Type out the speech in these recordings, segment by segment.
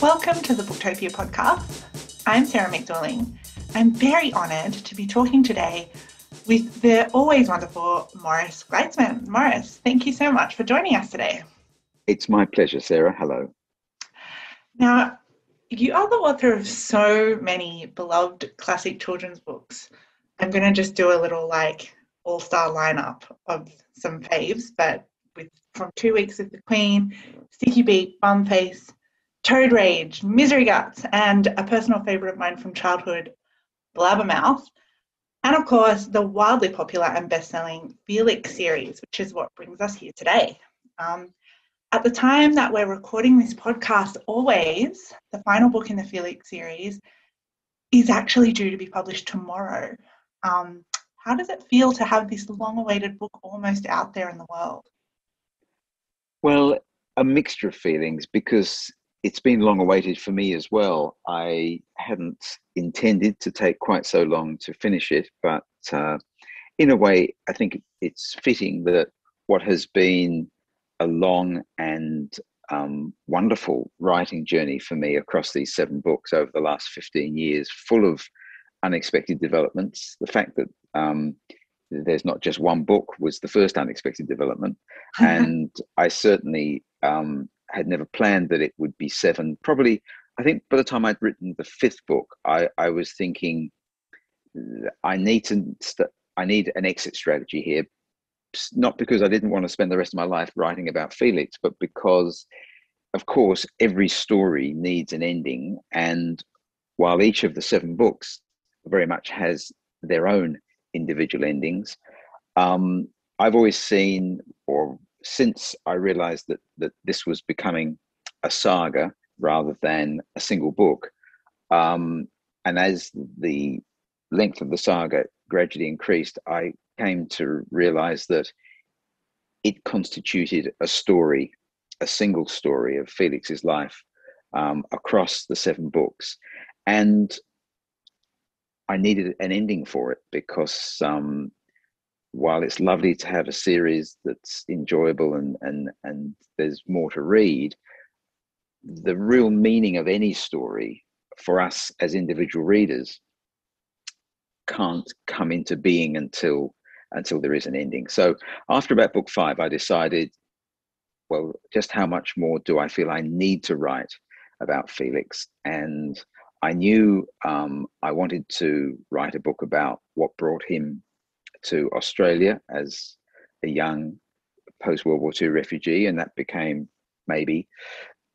Welcome to the Booktopia podcast. I'm Sarah McDuling. I'm very honoured to be talking today with the always wonderful Maurice Gleitzman. Maurice, thank you so much for joining us today. It's my pleasure, Sarah. Hello. Now, you are the author of so many beloved classic children's books. I'm going to just do a little all-star lineup of some faves, but from 2 Weeks with the Queen, Sticky Beak, Bumface, Toad Rage, Misery Guts, and a personal favourite of mine from childhood, Blabbermouth, and of course the wildly popular and best-selling Felix series, which is what brings us here today. At the time that we're recording this podcast, Always, the final book in the Felix series, is actually due to be published tomorrow. How does it feel to have this long-awaited book almost out there in the world? Well, a mixture of feelings, because it's been long awaited for me as well. I hadn't intended to take quite so long to finish it, but in a way, I think it's fitting that what has been a long and wonderful writing journey for me across these 7 books over the last 15 years, full of unexpected developments. The fact that there's not just one book was the first unexpected development. And I certainly had never planned that it would be 7. Probably, I think by the time I'd written the 5th book, I was thinking, I need an exit strategy here. Not because I didn't want to spend the rest of my life writing about Felix, but because, of course, every story needs an ending. And while each of the 7 books very much has their own individual endings, I've always seen, or since I realized that this was becoming a saga rather than a single book, and as the length of the saga gradually increased, I came to realize that it constituted a story, a single story of Felix's life across the 7 books. And I needed an ending for it because while it's lovely to have a series that's enjoyable and there's more to read, the real meaning of any story for us as individual readers can't come into being until there is an ending. So after about book 5, I decided, well, just how much more do I feel I need to write about Felix? And I knew I wanted to write a book about what brought him to Australia as a young post-World War II refugee, and that became Maybe.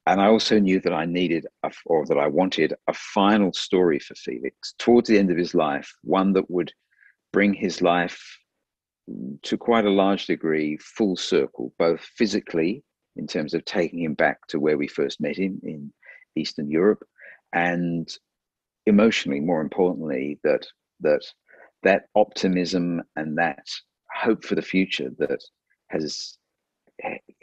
And I also knew that I I wanted a final story for Felix towards the end of his life, one that would bring his life to quite a large degree full circle, both physically in terms of taking him back to where we first met him in Eastern Europe, and emotionally, more importantly, that optimism and that hope for the future that has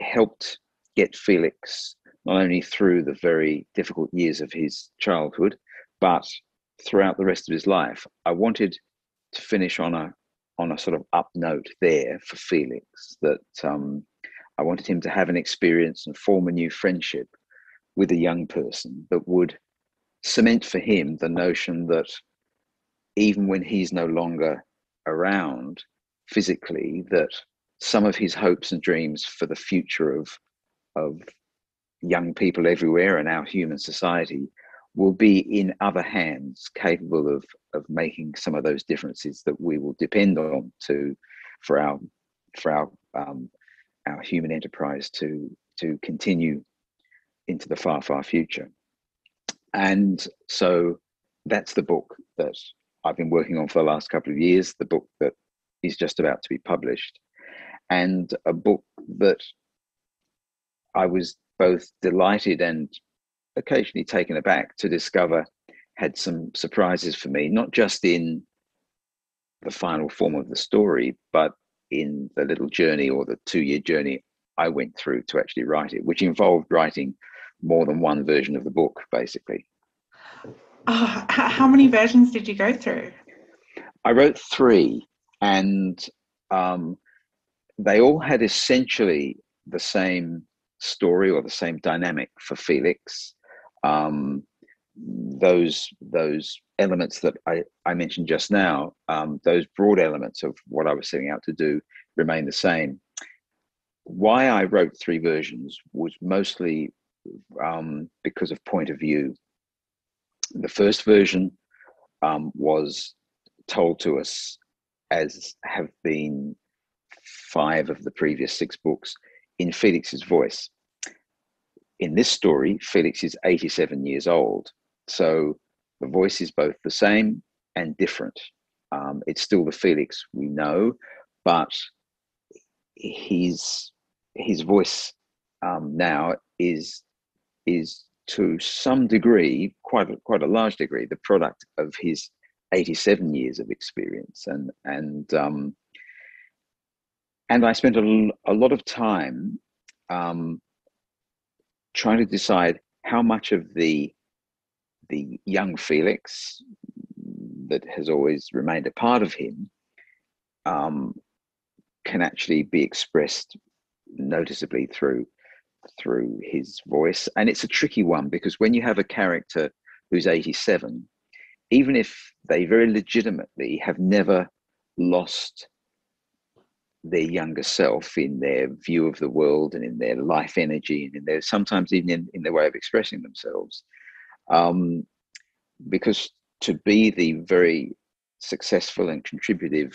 helped get Felix not only through the very difficult years of his childhood, but throughout the rest of his life. I wanted to finish on a sort of up note there for Felix, that I wanted him to have an experience and form a new friendship with a young person that would cement for him the notion that even when he's no longer around physically, that some of his hopes and dreams for the future of young people everywhere and our human society will be in other hands capable of making some of those differences that we will depend on for our human enterprise to continue into the far, far future. And so that's the book that I've been working on for the last couple of years, the book that is just about to be published, and a book that I was both delighted and occasionally taken aback to discover had some surprises for me, not just in the final form of the story, but in the little journey, or the 2-year journey I went through to actually write it, which involved writing more than one version of the book, basically. Oh, how many versions did you go through? I wrote 3, and they all had essentially the same story or the same dynamic for Felix. those elements that I mentioned just now, those broad elements of what I was setting out to do remain the same. Why I wrote 3 versions was mostly because of point of view. The first version was told to us, as have been 5 of the previous 6 books, in Felix's voice. In this story, Felix is 87 years old, so the voice is both the same and different. It's still the Felix we know, but his voice now is to some degree, quite a large degree, the product of his 87 years of experience, and I spent a lot of time trying to decide how much of the young Felix that has always remained a part of him can actually be expressed noticeably through his voice. And it's a tricky one, because when you have a character who's 87, even if they very legitimately have never lost their younger self in their view of the world and in their life energy and in their, sometimes even in their way of expressing themselves, because to be the very successful and contributive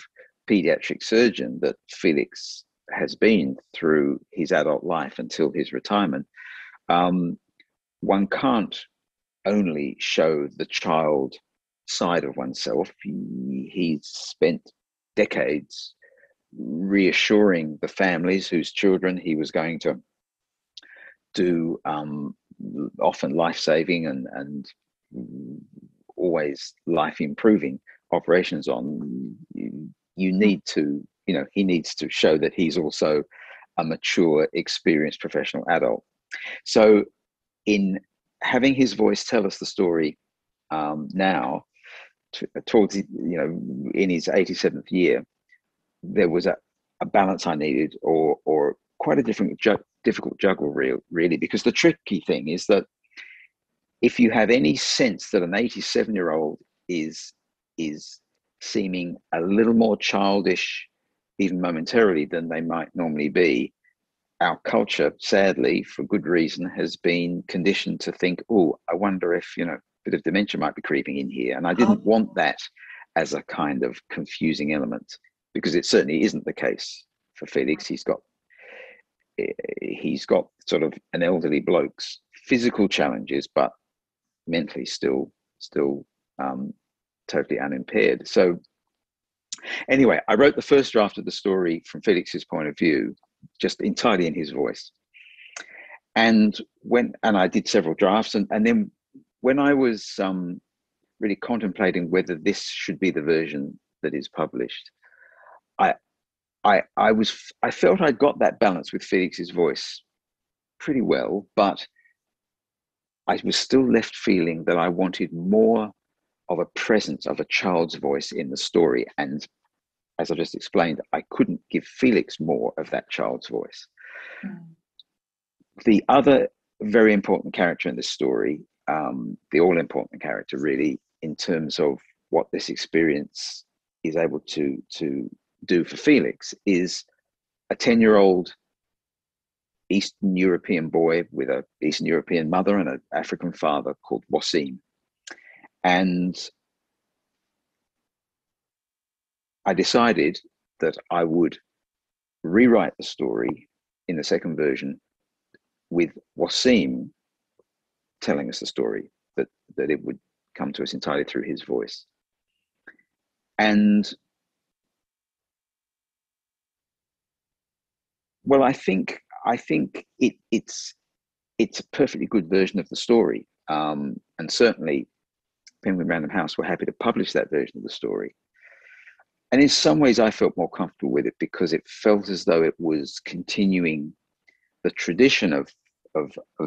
pediatric surgeon that Felix has been through his adult life until his retirement, one can't only show the child side of oneself. He's spent decades reassuring the families whose children he was going to do often life-saving and always life-improving operations on. You need to, he needs to show that he's also a mature, experienced professional adult. So in having his voice tell us the story now, towards, in his 87th year, there was a balance I needed, or quite a difficult juggle, really, because the tricky thing is that if you have any sense that an 87-year-old is seeming a little more childish, even momentarily, than they might normally be, our culture, sadly, for good reason, has been conditioned to think, oh, I wonder if, a bit of dementia might be creeping in here. And I didn't want that as a kind of confusing element, because it certainly isn't the case for Felix. He's got sort of an elderly bloke's physical challenges, but mentally still totally unimpaired. So anyway, I wrote the first draft of the story from Felix's point of view, just entirely in his voice. And I did several drafts, and then when I was really contemplating whether this should be the version that is published, I felt I'd got that balance with Felix's voice pretty well, but I was still left feeling that I wanted more of a presence of a child's voice in the story. And as I just explained, I couldn't give Felix more of that child's voice. The other very important character in this story, the all-important character really, in terms of what this experience is able to do for Felix, is a 10-year-old Eastern European boy with an Eastern European mother and an African father called Wasim. And I decided that I would rewrite the story in the second version with Wasim telling us the story, that it would come to us entirely through his voice. And well, I think it's a perfectly good version of the story, and certainly Penguin Random House were happy to publish that version of the story. And in some ways, I felt more comfortable with it because it felt as though it was continuing the tradition of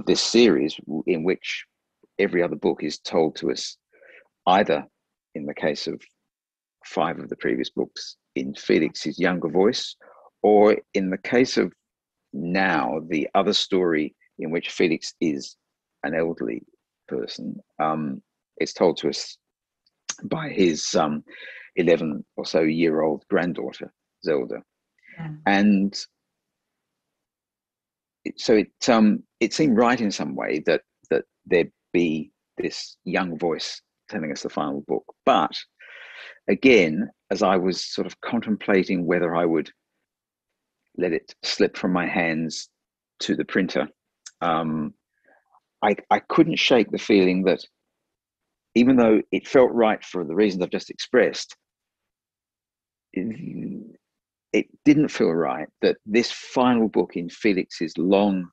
this series, in which every other book is told to us, either in the case of 5 of the previous books, in Felix's younger voice, or in the case of now, the other story in which Felix is an elderly person. It's told to us by his 11 or so year old granddaughter, Zelda. And so it seemed right in some way that there'd be this young voice telling us the final book. But again, as I was sort of contemplating whether I would let it slip from my hands to the printer, I couldn't shake the feeling that even though it felt right for the reasons I've just expressed, it didn't feel right that this final book in Felix's long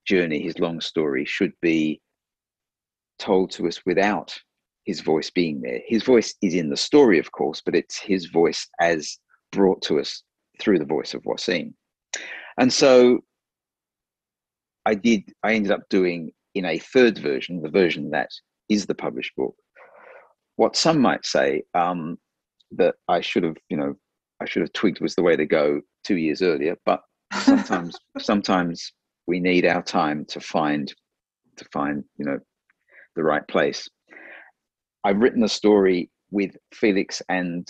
journey, his long story, should be told to us without his voice being there. His voice is in the story, of course, but it's his voice as brought to us through the voice of Wasim. And so I ended up doing, in a third version, the version that is the published book, what some might say that I should have twigged was the way to go 2 years earlier. But sometimes we need our time to find the right place. I've written a story with Felix and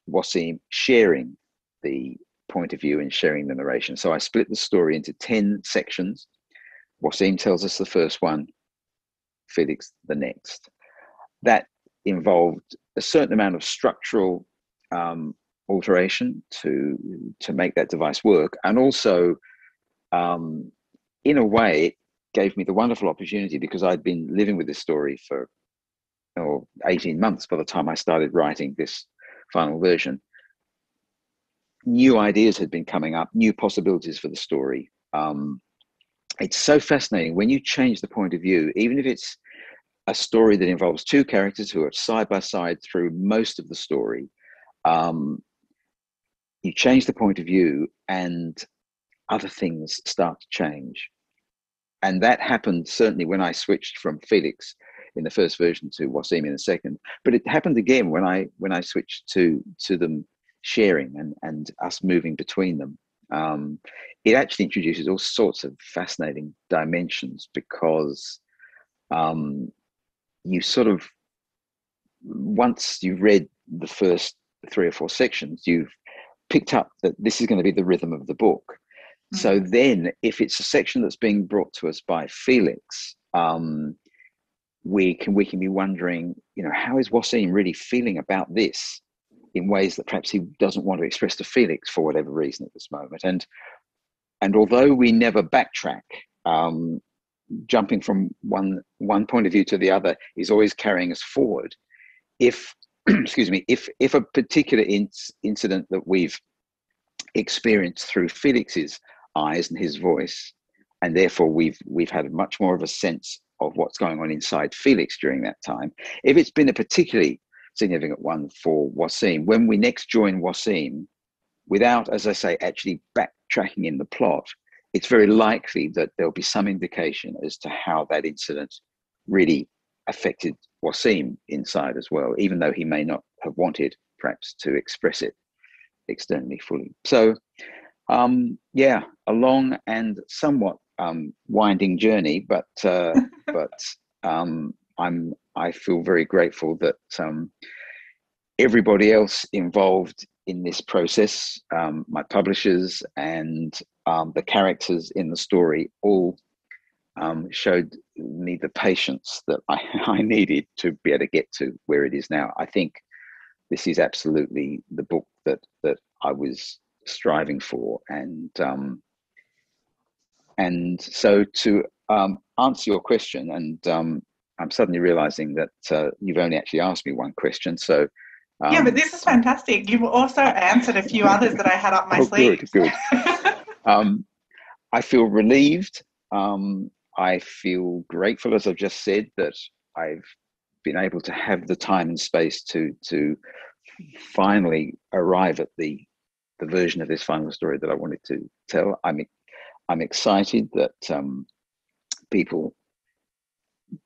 Wasim sharing the point of view and sharing the narration. So I split the story into 10 sections. Wasim tells us the first one, Felix the next. That involved a certain amount of structural alteration to make that device work, and also in a way it gave me the wonderful opportunity, because I'd been living with this story for 18 months by the time I started writing this final version. New ideas had been coming up, new possibilities for the story. It's so fascinating when you change the point of view, even if it's a story that involves two characters who are side by side through most of the story. You change the point of view and other things start to change. And that happened certainly when I switched from Felix in the first version to Wasim in the second. But it happened again when I switched to them sharing and us moving between them. It actually introduces all sorts of fascinating dimensions, because you sort of, once you've read the first 3 or 4 sections, you've picked up that this is going to be the rhythm of the book. Mm-hmm. So then if it's a section that's being brought to us by Felix, we can be wondering, how is Wasim really feeling about this in ways that perhaps he doesn't want to express to Felix for whatever reason at this moment. And although we never backtrack, jumping from one point of view to the other is always carrying us forward. If if a particular incident that we've experienced through Felix's eyes and his voice, and therefore we've had much more of a sense of what's going on inside Felix during that time, if it's been a particularly significant one for Wasim, when we next join Wasim, without, as I say, actually backtracking in the plot, it's very likely that there'll be some indication as to how that incident really affected Wasim inside as well, even though he may not have wanted perhaps to express it externally fully. So a long and somewhat winding journey, but I feel very grateful that everybody else involved in this process, my publishers and the characters in the story, all showed me the patience that I needed to be able to get to where it is now. I think this is absolutely the book that I was striving for, and so to answer your question, and I'm suddenly realizing that you've only actually asked me one question, so yeah, but this is fantastic. You've also answered a few others that I had up my sleeve. Good. I feel relieved. I feel grateful, as I've just said, that I've been able to have the time and space to finally arrive at the version of this final story that I wanted to tell. I'm excited that people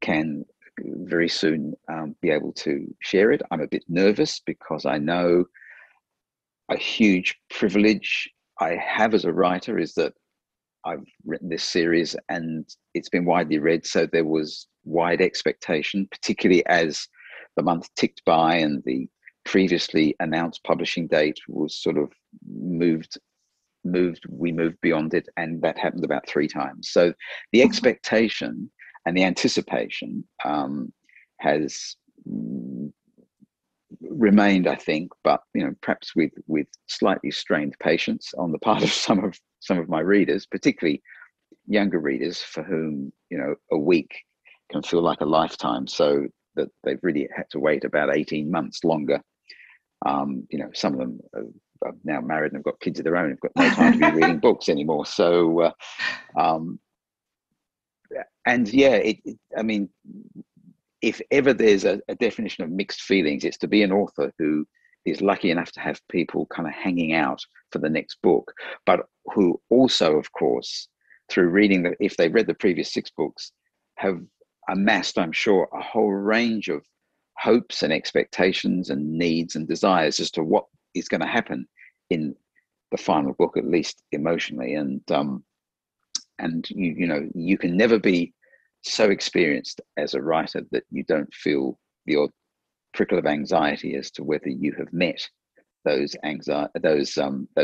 can very soon be able to share it. I'm a bit nervous because I know a huge privilege I have as a writer is that I've written this series and it's been widely read, so there was wide expectation, particularly as the month ticked by and the previously announced publishing date was sort of we moved beyond it, and that happened about 3 times. So the expectation and the anticipation has remained, I think, but perhaps with slightly strained patience on the part of some of my readers, particularly younger readers for whom a week can feel like a lifetime, so that they've really had to wait about 18 months longer. Some of them are now married and have got kids of their own, have got no time to be reading books anymore. So and yeah, I mean, if ever there's a definition of mixed feelings, it's to be an author who is lucky enough to have people kind of hanging out for the next book, but who also, of course, through reading if they've read the previous 6 books, have amassed, I'm sure, a whole range of hopes and expectations and needs and desires as to what is going to happen in the final book, at least emotionally. And you can never be so experienced as a writer that you don't feel the odd prickle of anxiety as to whether you have met those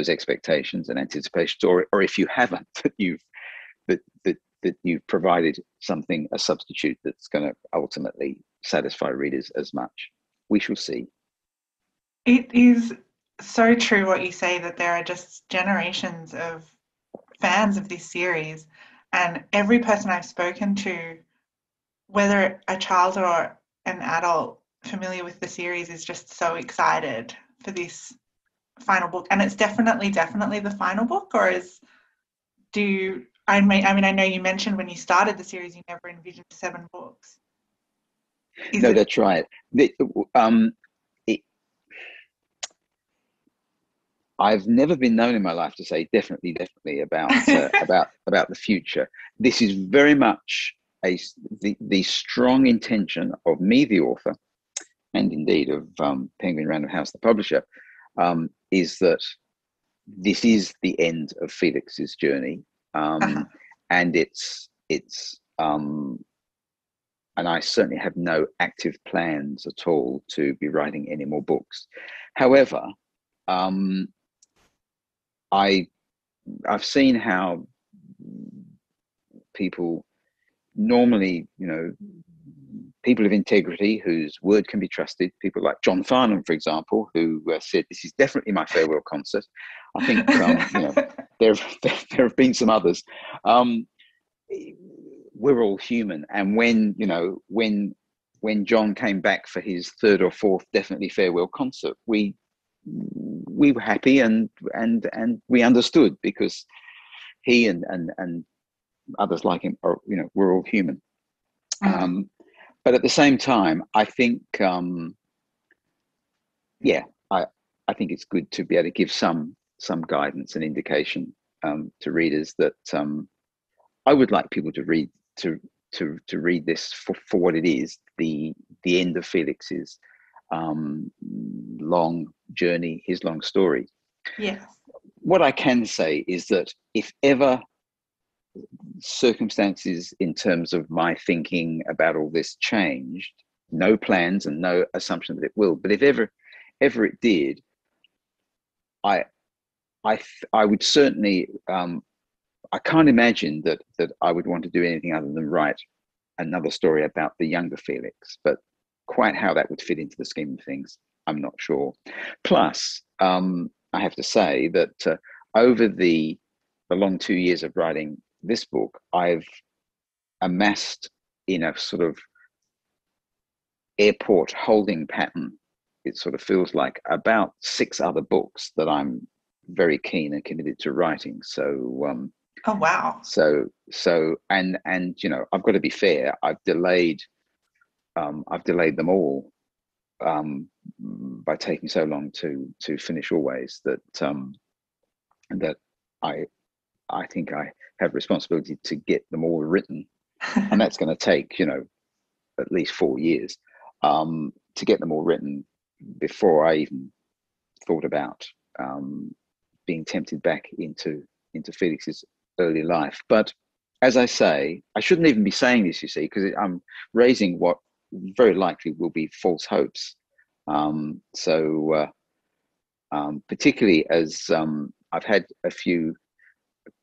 expectations and anticipations, or if you haven't, that you've provided a substitute that's going to ultimately satisfy readers as much. We shall see. It is so true what you say, that there are just generations of fans of this series, and every person I've spoken to, whether a child or an adult familiar with the series, is just so excited for this final book. And it's definitely the final book, or I know you mentioned when you started the series you never envisioned 7 books. That's right. I've never been known in my life to say definitely about about the future. This is very much the strong intention of me, the author, and indeed of Penguin Random House, the publisher, is that this is the end of Felix's journey, and it's and I certainly have no active plans at all to be writing any more books. However, I've seen how people normally, people of integrity whose word can be trusted, people like John Farnham, for example, who said, "This is definitely my farewell concert." I think there have been some others. We're all human, and when John came back for his 3rd or 4th definitely farewell concert, we were happy and we understood, because he and others like him are, we're all human. But at the same time, I think I think it's good to be able to give some guidance and indication to readers that I would like people to read read this for what it is, the end of Felix's long journey, his long story. Yes. What I can say is that if ever circumstances in terms of my thinking about all this changed, no plans and no assumption that it will, but if ever it did, I would certainly I can't imagine that I would want to do anything other than write another story about the younger Felix, but quite how that would fit into the scheme of things, I'm not sure. Plus, I have to say that over the long 2 years of writing this book, I've amassed in a sort of airport holding pattern, it sort of feels like, about 6 other books that I'm very keen and committed to writing. So oh wow. So and I've got to be fair, I've delayed them all by taking so long to finish Always, that I think I have responsibility to get them all written, and that's going to take at least 4 years to get them all written before I even thought about being tempted back into Felix's early life. But as I say, I shouldn't even be saying this, you see, because I'm raising what very likely will be false hopes. Particularly as I've had a few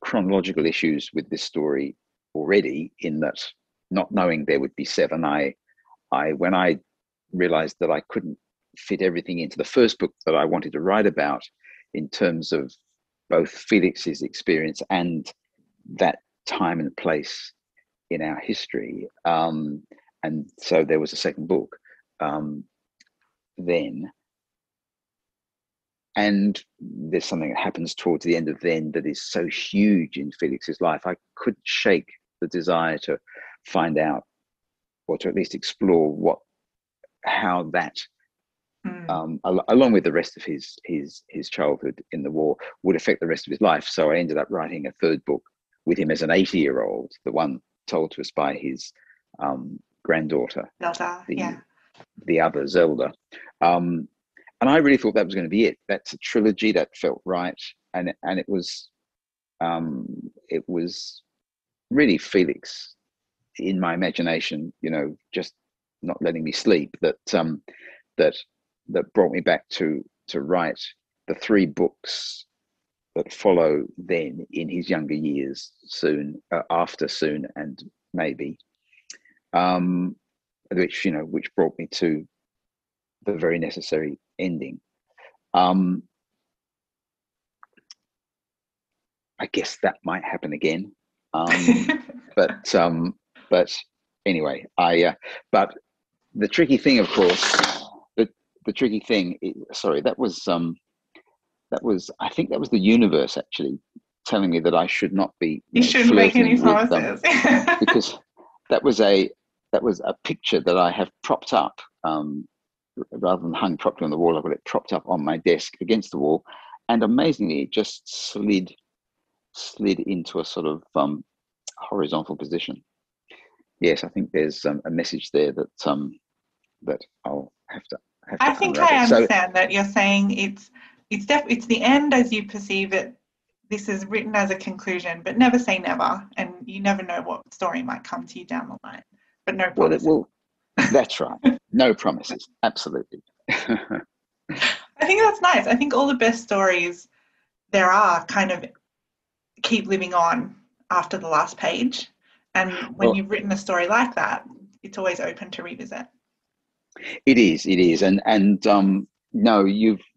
chronological issues with this story already, in that, not knowing there would be seven, when I realized that I couldn't fit everything into the first book that I wanted to write about in terms of both Felix's experience and that time and place in our history. And so there was a second book then. And there's something that happens towards the end of then that is so huge in Felix's life. I couldn't shake the desire to find out, or to at least explore how that, along with the rest of his childhood in the war, would affect the rest of his life. So I ended up writing a third book with him as an 80-year-old, the one told to us by his granddaughter, the other Zelda. And I really thought that was going to be it. That's a trilogy that felt right, and it was really Felix in my imagination, just not letting me sleep, that brought me back to write the three books that follow then in his younger years, after Soon and Maybe, which brought me to the very necessary ending. I guess that might happen again. But anyway, but the tricky thing, of course, the tricky thing I think that was the universe actually telling me that I should not be you shouldn't make any promises, because that was a picture that I have propped up, rather than hung properly on the wall. I've got it propped up on my desk against the wall, and amazingly it just slid into a sort of horizontal position. Yes, I think there's a message there that I'll have to I think unravel. I understand that you're saying it's the end as you perceive it. This is written as a conclusion, but never say never, and you never know what story might come to you down the line. But no promises. Well, that's right. No promises. Absolutely. I think that's nice. I think all the best stories there are kind of keep living on after the last page. And when you've written a story like that, it's always open to revisit. It is. And no,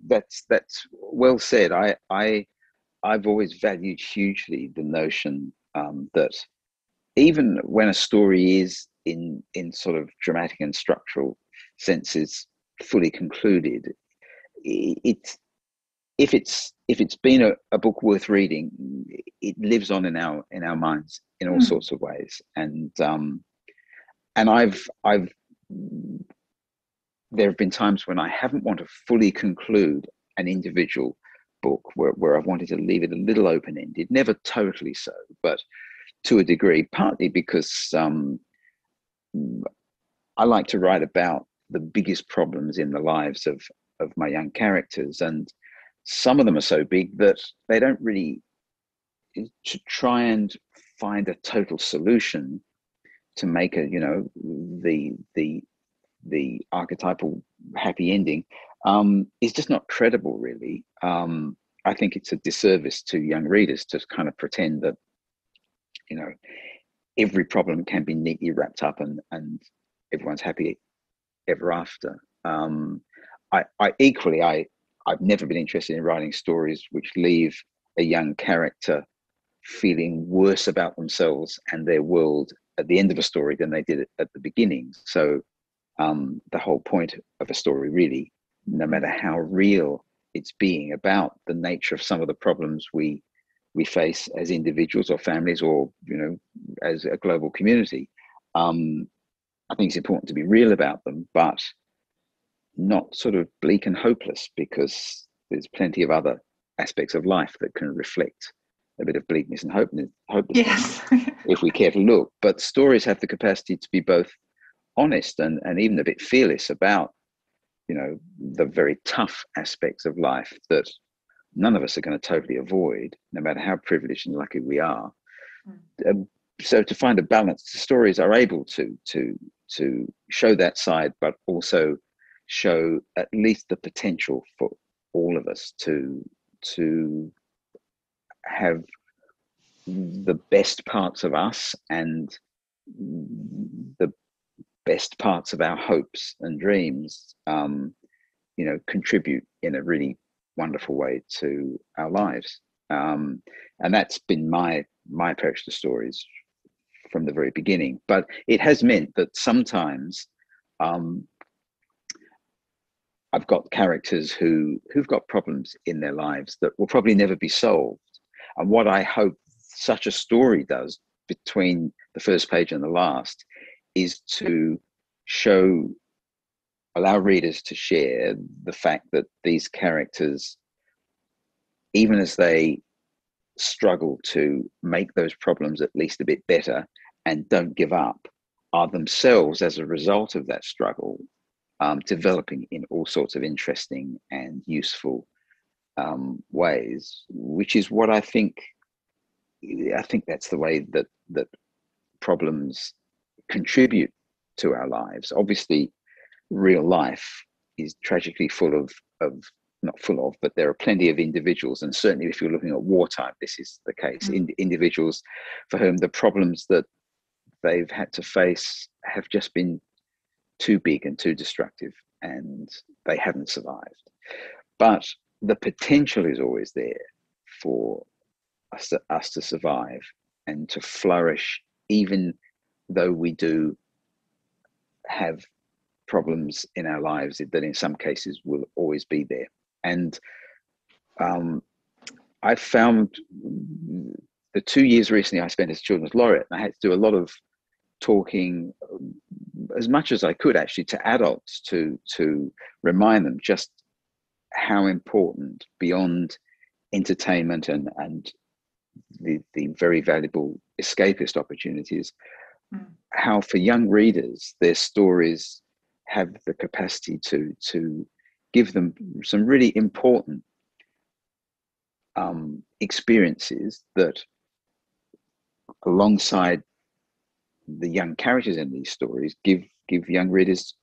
that's well said. I've always valued hugely the notion that even when a story is in sort of dramatic and structural senses fully concluded, if it's been a book worth reading, it lives on in our minds in all sorts of ways. And I've there have been times when I haven't wanted to fully conclude an individual book, where I've wanted to leave it a little open-ended, never totally so, but to a degree, partly because I like to write about the biggest problems in the lives of my young characters, and some of them are so big that they don't really, to try and find a total solution to make the archetypal happy ending is just not credible, really. I think it's a disservice to young readers to kind of pretend that every problem can be neatly wrapped up and everyone's happy ever after. I've never been interested in writing stories which leave a young character feeling worse about themselves and their world at the end of a story than they did at the beginning. So the whole point of a story, really, no matter how real it's being about the nature of some of the problems we face as individuals or families, or as a global community, I think it's important to be real about them, but not sort of bleak and hopeless, because there's plenty of other aspects of life that can reflect a bit of bleakness and hopelessness, yes. if we care to look. But stories have the capacity to be both honest and even a bit fearless about the very tough aspects of life that none of us are going to totally avoid, no matter how privileged and lucky we are. So to find a balance, the stories are able to show that side, but also show at least the potential for all of us to have the best parts of us and the best parts of our hopes and dreams, contribute in a really wonderful way to our lives. And that's been my approach to stories from the very beginning. But it has meant that sometimes I've got characters who've got problems in their lives that will probably never be solved. And what I hope such a story does between the first page and the last is to allow readers to share the fact that these characters, even as they struggle to make those problems at least a bit better and don't give up, are themselves, as a result of that struggle, developing in all sorts of interesting and useful ways, which is what I think that's the way that problems contribute to our lives. Obviously, real life is tragically full of not full of, but there are plenty of individuals, and certainly if you're looking at wartime, this is the case. Individuals for whom the problems that they've had to face have just been too big and too destructive, and they haven't survived. But the potential is always there for us to survive and to flourish, even though we do have problems in our lives that in some cases will always be there. And I found the 2 years recently I spent as Children's Laureate, and I had to do a lot of talking, as much as I could actually, to adults to remind them just how important, beyond entertainment and the very valuable escapist opportunities, how for young readers their stories have the capacity to give them some really important experiences that, alongside the young characters in these stories, give young readers,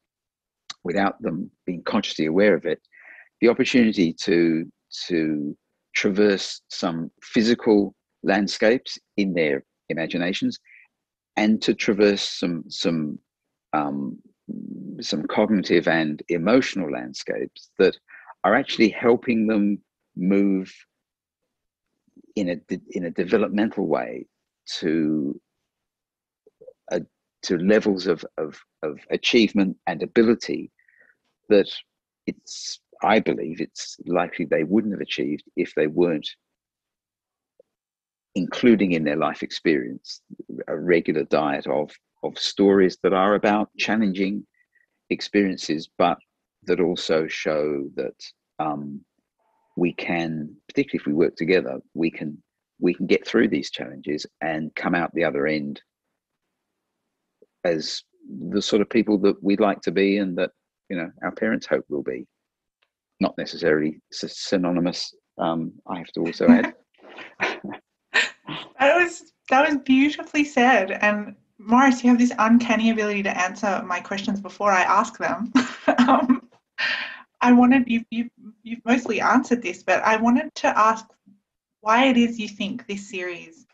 without them being consciously aware of it, the opportunity to traverse some physical landscapes in their imaginations, and to traverse some cognitive and emotional landscapes that are actually helping them move in a developmental way to levels of achievement and ability that I believe it's likely they wouldn't have achieved if they weren't including in their life experience a regular diet of stories that are about challenging experiences, but that also show that we can, particularly if we work together, we can get through these challenges and come out the other end as the sort of people that we'd like to be, and that our parents hope we'll be. Not necessarily synonymous, I have to also add. That was beautifully said. And Maurice, you have this uncanny ability to answer my questions before I ask them. I wanted you've mostly answered this, but I wanted to ask why it is you think this series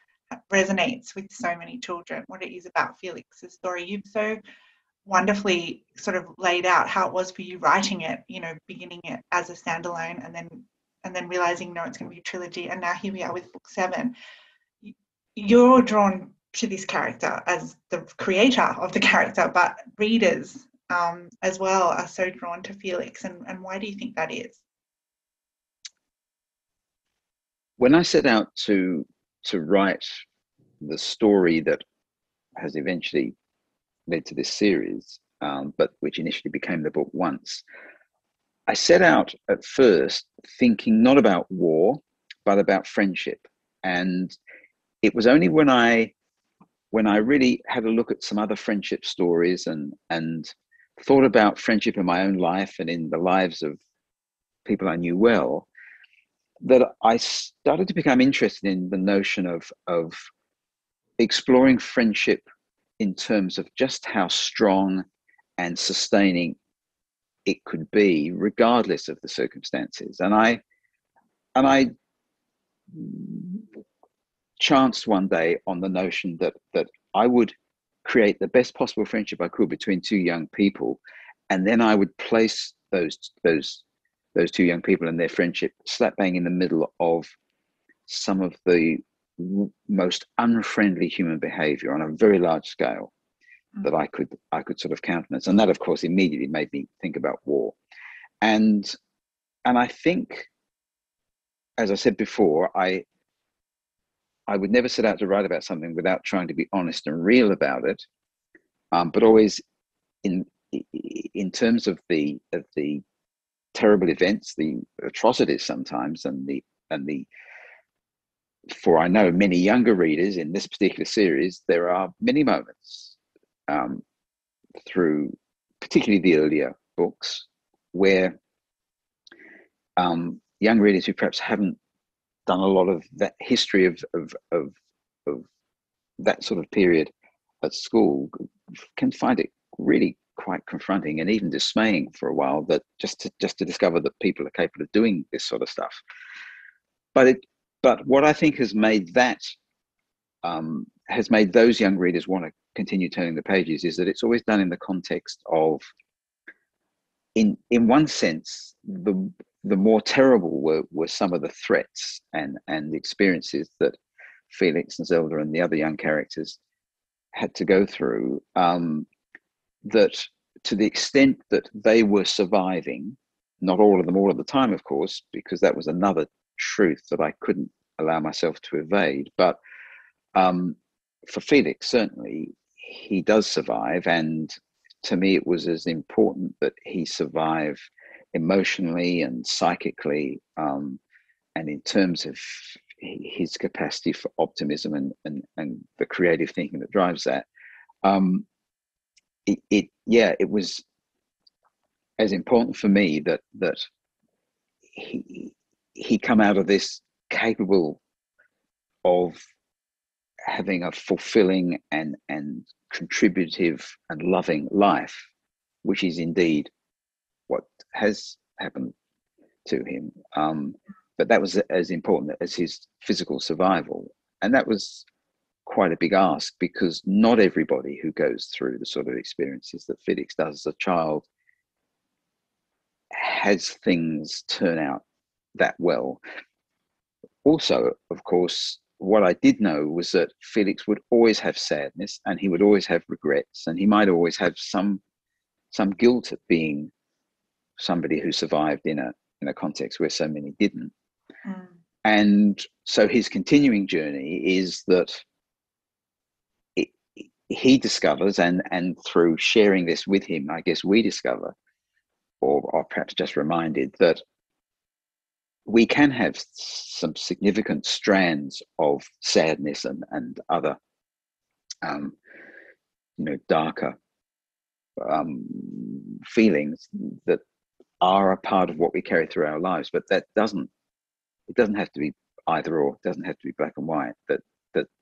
resonates with so many children. What it is about Felix's story. You've so wonderfully sort of laid out how it was for you writing it. Beginning it as a standalone, and then realizing no, it's going to be a trilogy, and now here we are with book 7. You're drawn to this character as the creator of the character, but readers as well are so drawn to Felix. And why do you think that is? When I set out to write the story that has eventually led to this series, but which initially became the book Once, I set out at first thinking not about war, but about friendship. And it was only when I really had a look at some other friendship stories and thought about friendship in my own life and in the lives of people I knew well, that I started to become interested in the notion of exploring friendship in terms of just how strong and sustaining it could be, regardless of the circumstances. And I chanced one day on the notion that I would create the best possible friendship I could between two young people, and then I would place those two young people and their friendship slap bang in the middle of some of the most unfriendly human behavior on a very large scale that I could sort of countenance. And that, of course, immediately made me think about war. And I think, as I said before, I would never set out to write about something without trying to be honest and real about it, but always in terms of the terrible events, the atrocities sometimes, and the for I know many younger readers in this particular series, there are many moments through particularly the earlier books where young readers who perhaps haven't done a lot of that history of that sort of period at school can find it really quite confronting and even dismaying for a while, that just to discover that people are capable of doing this sort of stuff. But what I think has made those young readers want to continue turning the pages is that it's always done in the context of, in one sense, the more terrible were some of the threats and the experiences that Felix and Zelda and the other young characters had to go through, that to the extent that they were surviving, not all of them all of the time, of course, because that was another truth that I couldn't allow myself to evade. But for Felix, certainly, he does survive. And to me, it was as important that he survive emotionally and psychically, and in terms of his capacity for optimism and the creative thinking that drives that. It was as important for me that he come out of this capable of having a fulfilling and contributive and loving life, which is indeed what has happened to him. But that was as important as his physical survival. And that was quite a big ask, because not everybody who goes through the sort of experiences that Felix does as a child has things turn out that well. Also, of course, what I did know was that Felix would always have sadness, and he would always have regrets, and he might always have some guilt at being somebody who survived in a context where so many didn't. And so his continuing journey is that he discovers, and through sharing this with him, I guess we discover, or perhaps just reminded, that we can have some significant strands of sadness and other, darker feelings that are a part of what we carry through our lives. But it doesn't have to be either or. It doesn't have to be black and white. That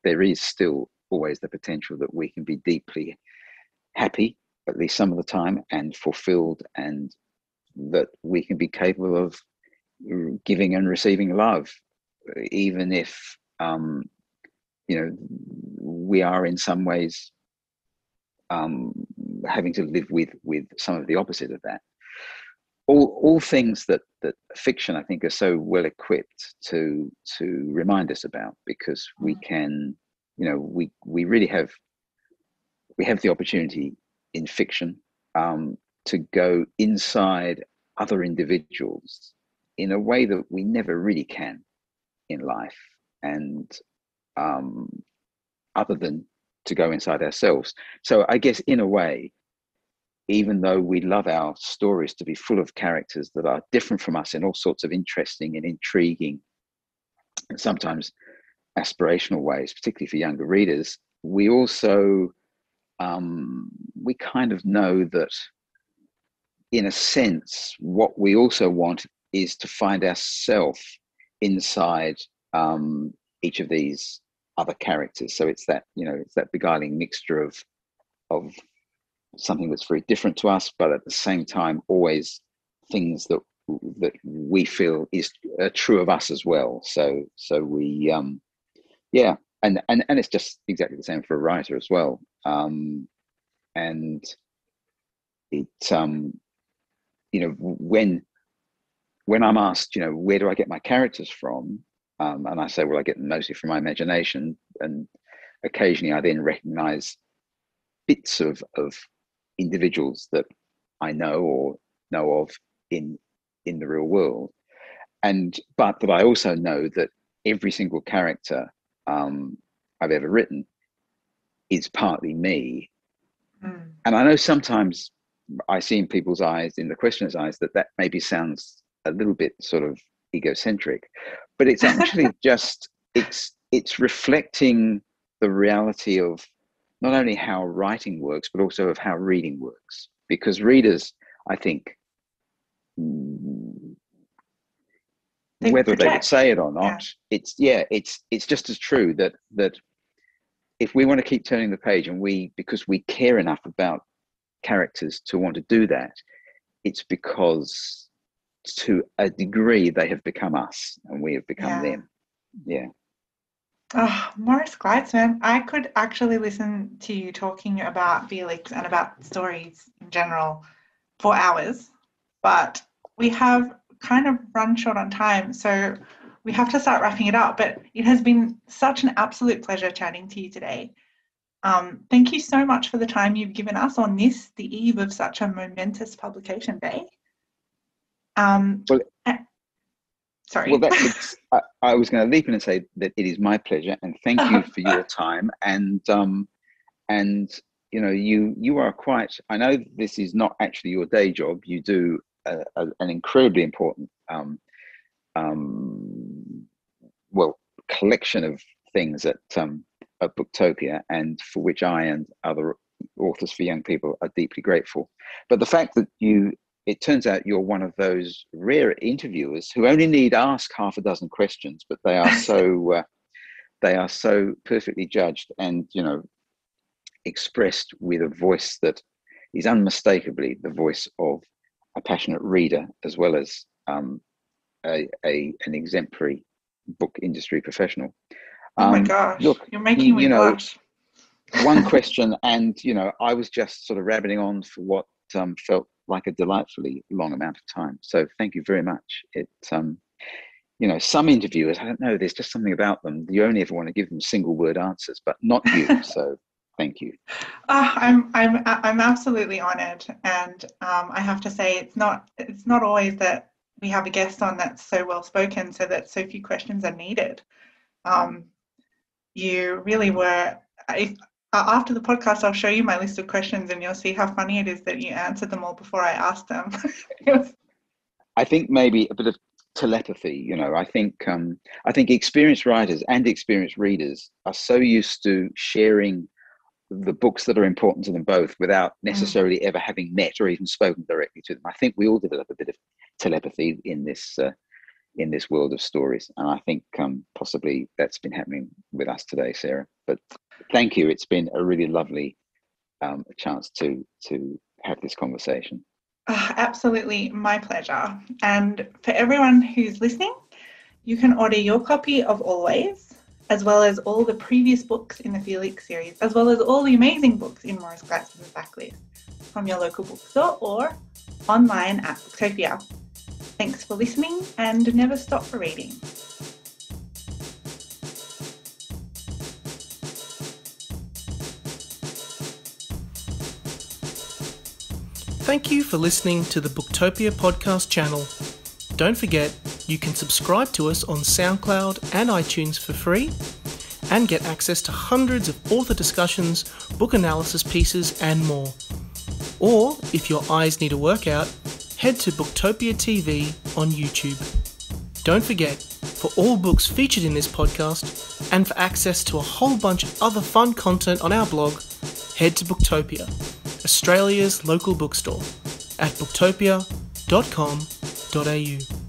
there is still always the potential that we can be deeply happy, at least some of the time, and fulfilled, and that we can be capable of giving and receiving love, even if we are in some ways having to live with some of the opposite of that. All things that fiction, I think, are so well equipped to remind us about, because we can, we really have the opportunity in fiction to go inside other individuals in a way that we never really can in life, and other than to go inside ourselves. So I guess, in a way, even though we love our stories to be full of characters that are different from us in all sorts of interesting and intriguing and sometimes aspirational ways, particularly for younger readers, we also we kind of know that, in a sense, what we also want is to find ourselves inside each of these other characters. So it's that, it's that beguiling mixture of something that's very different to us, but at the same time always things that we feel are true of us as well. So we and it's just exactly the same for a writer as well. And it when I'm asked, where do I get my characters from, and I say, well, I get them mostly from my imagination, and occasionally I then recognize bits of individuals that I know of in the real world, but I also know that every single character I've ever written is partly me. And I know sometimes I see in people's eyes, in the questioner's eyes, that maybe sounds a little bit sort of egocentric, but it's actually just it's reflecting the reality of not only how writing works, but also of how reading works. Because readers, I think, whether they would say it or not, it's just as true that if we want to keep turning the page, and because we care enough about characters to want to do that, it's because to a degree they have become us and we have become them. Yeah. Oh, Maurice Gleitzman, I could actually listen to you talking about Felix and about stories in general for hours, but we have kind of run short on time, so we have to start wrapping it up. But it has been such an absolute pleasure chatting to you today. Thank you so much for the time you've given us on the eve of such a momentous publication day. Sorry. Well, I was going to leap in and say that it is my pleasure, and thank you for your time. And you are quite. I know this is not actually your day job. You do an incredibly important collection of things at Booktopia, and for which I and other authors for young people are deeply grateful. But the fact that it turns out you're one of those rare interviewers who only need ask half a dozen questions, but they are so perfectly judged and expressed with a voice that is unmistakably the voice of a passionate reader, as well as an exemplary book industry professional. Oh my gosh, look, you're making me blush. One question, and I was just sort of rabbiting on for what felt like a delightfully long amount of time. So thank you very much. Some interviewers, I don't know, there's just something about them. You only ever want to give them single word answers, but not you. So thank you. I'm absolutely honoured, and I have to say it's not always that we have a guest on that's so well spoken, so that so few questions are needed. You really were. After the podcast, I'll show you my list of questions, and you'll see how funny it is that you answered them all before I asked them. I think maybe a bit of telepathy. I think experienced writers and experienced readers are so used to sharing the books that are important to them both without necessarily ever having met or even spoken directly to them. I think we all develop a bit of telepathy in this world of stories, and I think possibly that's been happening with us today, Sarah. But thank you. It's been a really lovely chance to have this conversation. Absolutely, my pleasure. And for everyone who's listening, you can order your copy of Always, as well as all the previous books in the Felix series, as well as all the amazing books in Maurice Gleitzman's backlist from your local bookstore or online at Booktopia. Thanks for listening, and never stop for reading. Thank you for listening to the Booktopia podcast channel. Don't forget, you can subscribe to us on Soundcloud and iTunes for free and get access to hundreds of author discussions, book analysis pieces, and more. Or, if your eyes need a workout, head to Booktopia TV on YouTube. Don't forget, for all books featured in this podcast and for access to a whole bunch of other fun content on our blog, head to Booktopia, Australia's local bookstore, at booktopia.com.au.